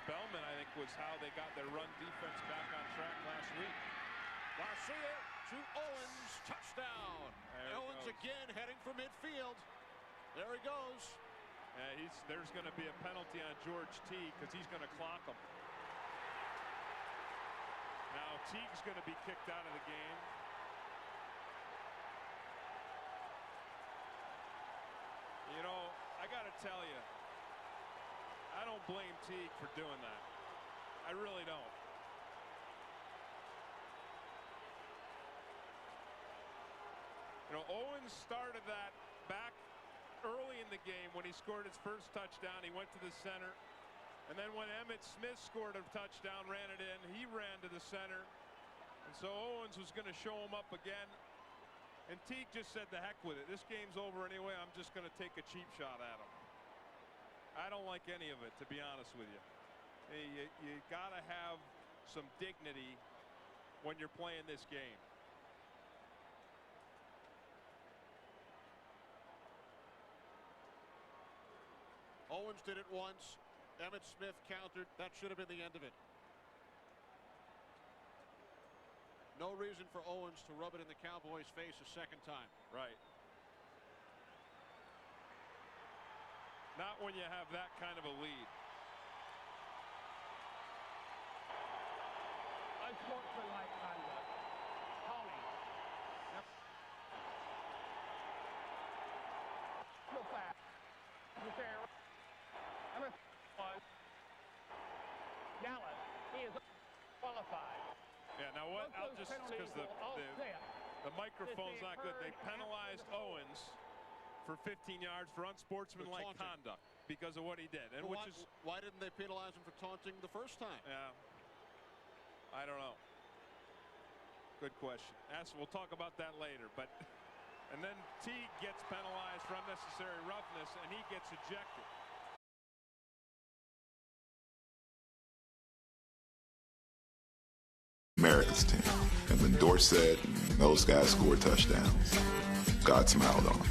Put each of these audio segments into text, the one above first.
Spellman, I think, was how they got their run defense back on track last week. Garcia to Owens, touchdown. Owens again heading for midfield. There he goes. There's going to be a penalty on George Teague because he's going to clock him. Now Teague's going to be kicked out of the game. You know, I got to tell you, I don't blame Teague for doing that. I really don't. You know, Owens started that back early in the game when he scored his first touchdown. He went to the center. And then when Emmitt Smith scored a touchdown, ran it in, he ran to the center. And so Owens was going to show him up again. And Teague just said, the heck with it. This game's over anyway. I'm just going to take a cheap shot at him. I don't like any of it, to be honest with you. You got to have some dignity when you're playing this game. Owens did it once. Emmitt Smith countered. That should have been the end of it. No reason for Owens to rub it in the Cowboys' face a second time. Right. Not when you have that kind of a lead. Unsportsmanlike conduct. Tony. No foul. Dallas, he is qualified. Yeah, now what? I'll just, because the microphone's not good. They penalized Owens for 15 yards for unsportsmanlike conduct because of what he did. And well, why didn't they penalize him for taunting the first time? Yeah, I don't know. Good question. We'll talk about that later. But and then Teague gets penalized for unnecessary roughness, and he gets ejected. America's team. And when Dorsett and those guys scored touchdowns, God smiled on them.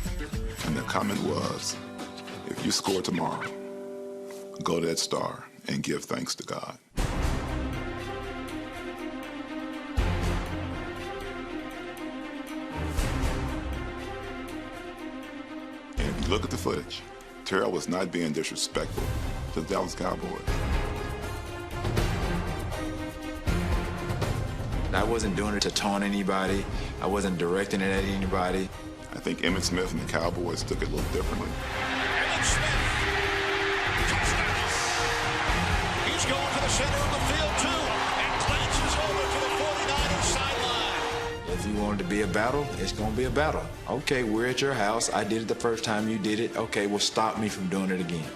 And the comment was, if you score tomorrow, go to that star and give thanks to God. And if you look at the footage, Terrell was not being disrespectful to the Dallas Cowboys. I wasn't doing it to taunt anybody. I wasn't directing it at anybody. I think Emmitt Smith and the Cowboys took it a little differently. Emmitt Smith, touchdown! He's going to the center of the field too, and glances over to the 49ers sideline. If you wanted to be a battle, it's going to be a battle. Okay, we're at your house. I did it the first time you did it. Okay, well, stop me from doing it again.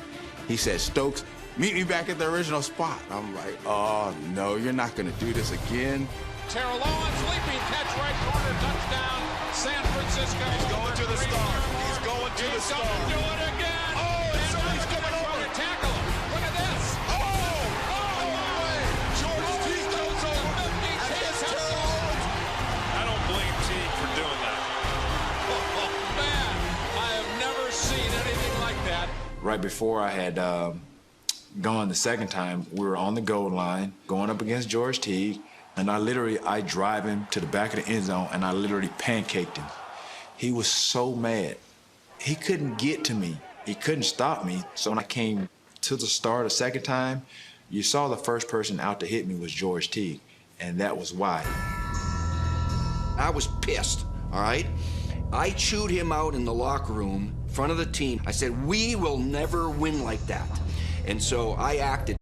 He said, Stokes, meet me back at the original spot. I'm like, oh, no, you're not going to do this again. Owens, leaping catch, right corner, touchdown, San Francisco. He's going to the star. He's going to the star. He's going to do it again. Oh, and somebody's coming over to tackle him. Look at this. Oh, my way. George Teague goes over and hits Terrell Owens. I don't blame Teague for doing that. Oh, man, I have never seen anything like that. Right before I had gone the second time, we were on the goal line, going up against George Teague. And I drive him to the back of the end zone, and I literally pancaked him. He was so mad. He couldn't get to me. He couldn't stop me. So when I came to the start the second time, you saw the first person out to hit me was George Teague, and that was why. I was pissed, all right? I chewed him out in the locker room in front of the team. I said, we will never win like that. And so I acted.